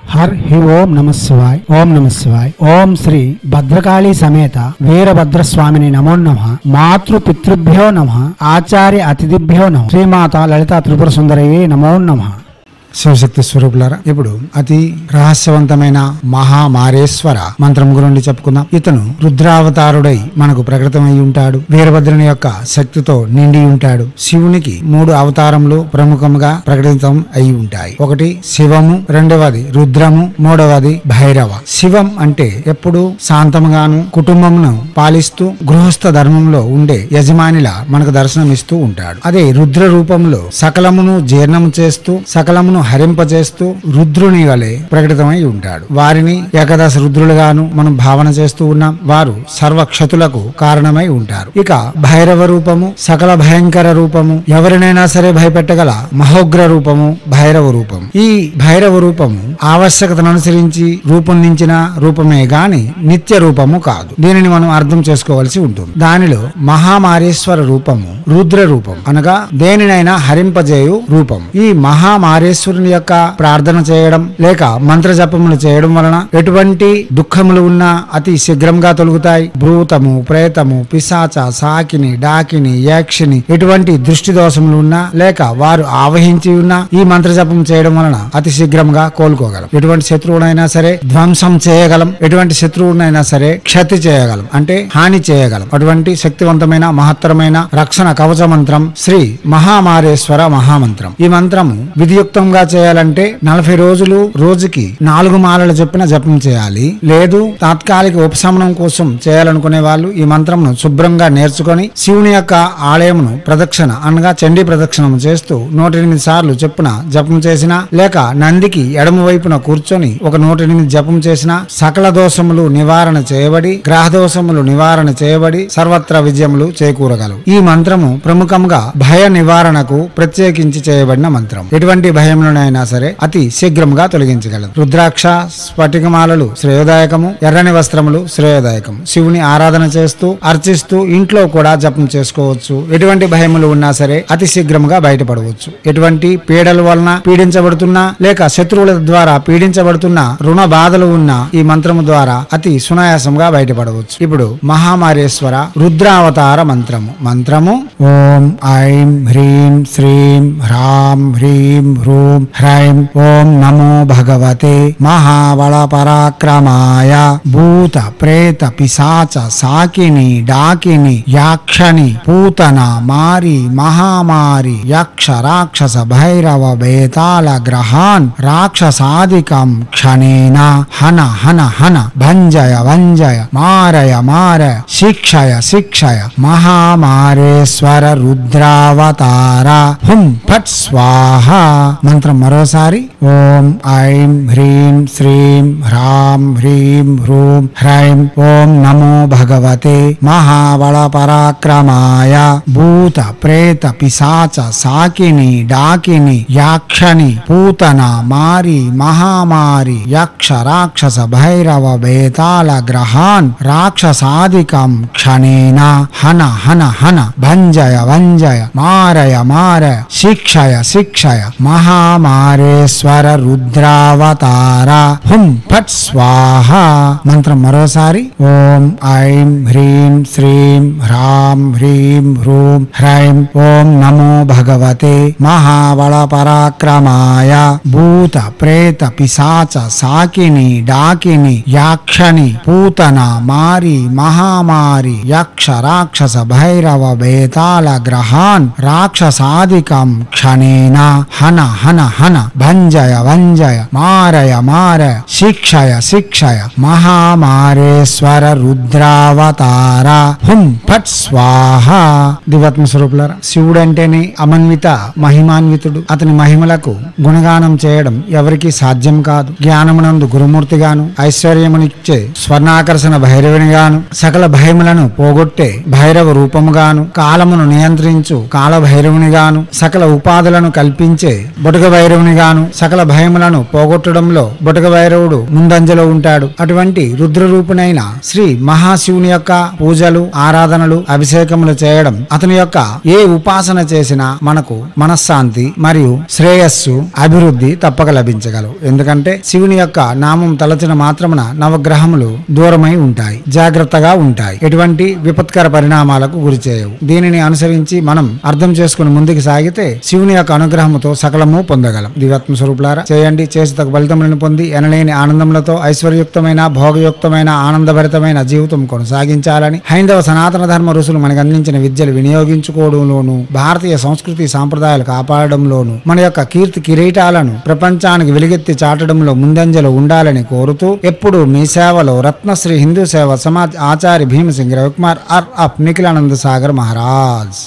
हर ही ओम नमः शिवाय ओम नमः शिवाय ओम श्री भद्रकाली समेत वीरभद्र स्वामिनि नमो नमः मातृ पितृभ्यो नमः आचार्य अतिथिभ्यो नमः श्रीमाता ललिता त्रिपुर सुंदरये नमो नमः। శివశక్తి స్వరూపులారా, ఇప్పుడు అతి రహస్యవంతమైన మహామారేశ్వర మంత్రం గురించి చెప్పుకుందాం. ఇతను రుద్రావతారుడై మనకు ప్రకటమై ఉంటాడు. వీరభద్రుని యొక్క శక్తితో నిండి ఉంటాడు. శివునికి 3 అవతారములు ప్రముఖంగా ప్రకటితం అయి ఉంటాయి. ఒకటి శివము, రెండవది రుద్రము, మూడవది భైరవ. శివం అంటే ఎప్పుడు శాంతముగాను కుటుంబమును పాలిస్తూ గృహస్థ ధర్మంలో ఉండే యజమానిలా మనకు దర్శనం ఇస్తూ ఉంటాడు. అదే రుద్ర రూపంలో సకలమును జీర్ణం చేస్తూ సకలమును హరింపజేస్తూ రుద్రుని వలె ప్రకటితమై ఉంటాడు. వారిని ఏకాదశ రుద్రులుగాను మనం భావన చేస్తూ ఉన్నాం. వారు సర్వక్షతులకు కారణమై ఉంటారు. ఇక భైరవ రూపము సకల భయంకర రూపము, ఎవరినైనా సరే భయపెట్టగల మహోగ్ర రూపము భైరవ రూపం. ఈ భైరవ రూపము ఆవశ్యకతను అనుసరించి రూపొందించిన రూపమే గాని నిత్య రూపము కాదు. దీనిని మనం అర్థం చేసుకోవాల్సి ఉంటుంది. దానిలో మహామారేశ్వర రూపము రుద్ర రూపం, అనగా దేనినైనా హరింపజేయు రూపం. ఈ మహామారేశ్వరుని యొక్క ప్రార్థన చేయడం లేక మంత్ర జపములు చేయడం వలన ఎటువంటి దుఃఖములు ఉన్నా అతి శీఘ్రంగా తొలగుతాయి. భూతము, ప్రేతము, పిశాచ, సాకిని, డాకిని, యక్షిని ఎటువంటి దృష్టి దోషములు ఉన్నా లేక వారు ఆవహించి ఉన్నా ఈ మంత్ర జపం చేయడం వలన అతి శీఘ్రంగా కోలుకోగలం. ఎటువంటి శత్రువునైనా సరే ధ్వంసం చేయగలం. ఎటువంటి శత్రువునైనా సరే క్షతి చేయగలం, అంటే హాని చేయగలం. అటువంటి శక్తివంతమైన మహత్తరమైన రక్షణ కవచ మంత్రం శ్రీ మహామారేశ్వర మహామంత్రం. ఈ మంత్రము విధియుక్తంగా చేయాలంటే 40 రోజులు రోజుకి 4 మాలలు చెప్పిన జపం చేయాలి. లేదు తాత్కాలిక ఉపశమనం కోసం చేయాలనుకునే వాళ్ళు ఈ మంత్రంను శుభ్రంగా నేర్చుకొని శివుని యొక్క ఆలయమును ప్రదక్షిణ అనగా చండీ ప్రదక్షిణం చేస్తూ 108 సార్లు చెప్పున జపం చేసినా లేక నందికి ఎడమ వైపున కూర్చొని ఒక 108 జపం చేసినా సకల దోషములు నివారణ చేయబడి గ్రహ దోషములు నివారణ చేయబడి సర్వత్ర విజయములు చేకూరగలవు. ఈ మంత్రము ప్రముఖంగా భయ నివారణకు ప్రత్యేకించి చేయబడిన మంత్రం. ఎటువంటి భయములనైనా సరే అతి శీఘ్రంగా తొలగించగలదు. రుద్రాక్ష స్ఫటికమాలలు శ్రేయోదాయకము, ఎర్రని వస్త్రములు శ్రేయోదాయకము. శివుని ఆరాధన చేస్తూ అర్చిస్తూ ఇంట్లో కూడా జపం చేసుకోవచ్చు. ఎటువంటి భయములు ఉన్నా సరే అతి శీఘ్రంగా బయటపడవచ్చు. ఎటువంటి పీడల వలన పీడించబడుతున్నా లేక శత్రువుల ద్వారా పీడించబడుతున్న రుణ బాధలు ఉన్న ఈ మంత్రము ద్వారా అతి సునాయాసంగా బయటపడవచ్చు. ఇప్పుడు మహామారేశ్వర రుద్రావతార మంత్రము ఓం ఐం హ్రీం శ్రీం హ్రాం హ్రీం హ్రూం హ్రైం ఓం నమో భగవతే మహాబల పరాక్రమాయ భూత ప్రేత పిశాచ సాకిని డాకిని యాక్షని పూతన మారి మహామారి యక్ష రాక్షస భైరవ బేతాళ గ్రహాన్ రాక్షసాదికం క్షణేన హన హన హన భంజయ వంజయ మారయ మారయ శిక్షయ శిక్షయ మహామారేశ్వర రుద్రావతార హుం ఫట్ స్వాహ. మంత్రం మరోసారి ఓం ఐం హ్రీం శ్రీం హ్రాం హ్రీం హ్రూం హ్రైం ఓం నమో భగవతే మహాబల పరాక్రమాయ భూత ప్రేత పిశాచ సాకిని డాకిని యాక్షని పూతన మారి మహామారి యక్ష రాక్షస భైరవ బేతాళ గ్రహాన్ రాక్షసాదికం క్షణేన హన హన హన భంజయ వంజయ మారయ మారయ శిక్షయ శిక్షయ మహామారేశ్వర రుద్రావతార హుం ఫట్ స్వాహ. మంత్రం మరోసారి ఓం ఐం హ్రీం శ్రీం హ్రాం హ్రీం హ్రూం హ్రైం ఓం నమో భగవతే మహాబల పరాక్రమాయ భూత ప్రేత పిశాచ సాకిని డాకిని యాక్షని పూతన మారి మహామారి యక్ష రాక్షస భైరవ బేతాళ గ్రహాన్ రాక్షసాదికం క్షణేన హన హన హన భంజయ వంజయ మారయ మారయ శిక్షయ శిక్షయ మహామారేశ్వర రుద్రావతార హుం ఫట్ స్వాహ. దివాత్మ స్వరూపులారా, శివుడు అంటేనే అమన్విత మహిమాన్వితుడు. అతని మహిమలకు గుణగానం చేయడం ఎవరికి సాధ్యం కాదు. జ్ఞానమునందు గురుమూర్తిగాను ఐశ్వర్యమునిచ్చే స్వర్ణాకర్షణ భైరవునిగాను సకల భయములను పోగొట్టే భైరవ రూపముగాను కాలమును నియంత్రించు కాల భైరవునిగాను సకల ఉపాధులను కల్పించే బొటక భైరవునిగాను సకల భయములను పోగొట్టడంలో బుటక భైరవుడు ముందంజలో ఉంటాడు. అటువంటి రుద్రరూపునైన శ్రీ మహాశివుని యొక్క పూజలు, ఆరాధనలు, అభిషేకములు చేయడం, అతని యొక్క ఏ ఉపాసన చేసినా మనకు మనశ్శాంతి మరియు శ్రేయస్సు, అభివృద్ధి తప్పక లభించగలవు. ఎందుకంటే శివుని యొక్క నామం తలచిన మాత్రమున నవగ్రహములు దూరమై ఉంటాయి, జాగ్రత్తగా ఉంటాయి, ఎటువంటి విపత్కర పరిణామాలకు గురి చేయవు. దీనిని అనుసరించి మనం అర్థం చేసుకుని ముందుకు సాగితే శివుని యొక్క అనుగ్రహముతో సకలము పొందగలం. దివ్యాత్మ స్వరూపులారా, చేయండి, చేసి తగు ఫలితములను పొంది ఎనలేని ఆనందములతో ఐశ్వర్యుక్తమైన, భోగయుక్తమైన, ఆనందభరితమైన జీవితం కొనసాగించాలని హైందవ సనాతన ధర్మ ఋషులు మనకు అందించిన విద్యలు వినియోగించుకోవడంలోను, భారతీయ సంస్కృతి సాంప్రదాయాలు కాపాడడంలోను, మన యొక్క కీర్తి కిరీటాలను ప్రపంచానికి వెలుగెత్తి చాటడంలో ముందంజలో ఉండాలని కోరుతూ ఎప్పుడు మీ సేవలో రత్నశ్రీ హిందూ సేవ సమాజ్ ఆచార్య భీమసింగ్ రవికుమార్ ఆర్ అప్ నిఖిలానంద సాగర్ మహారాజ్.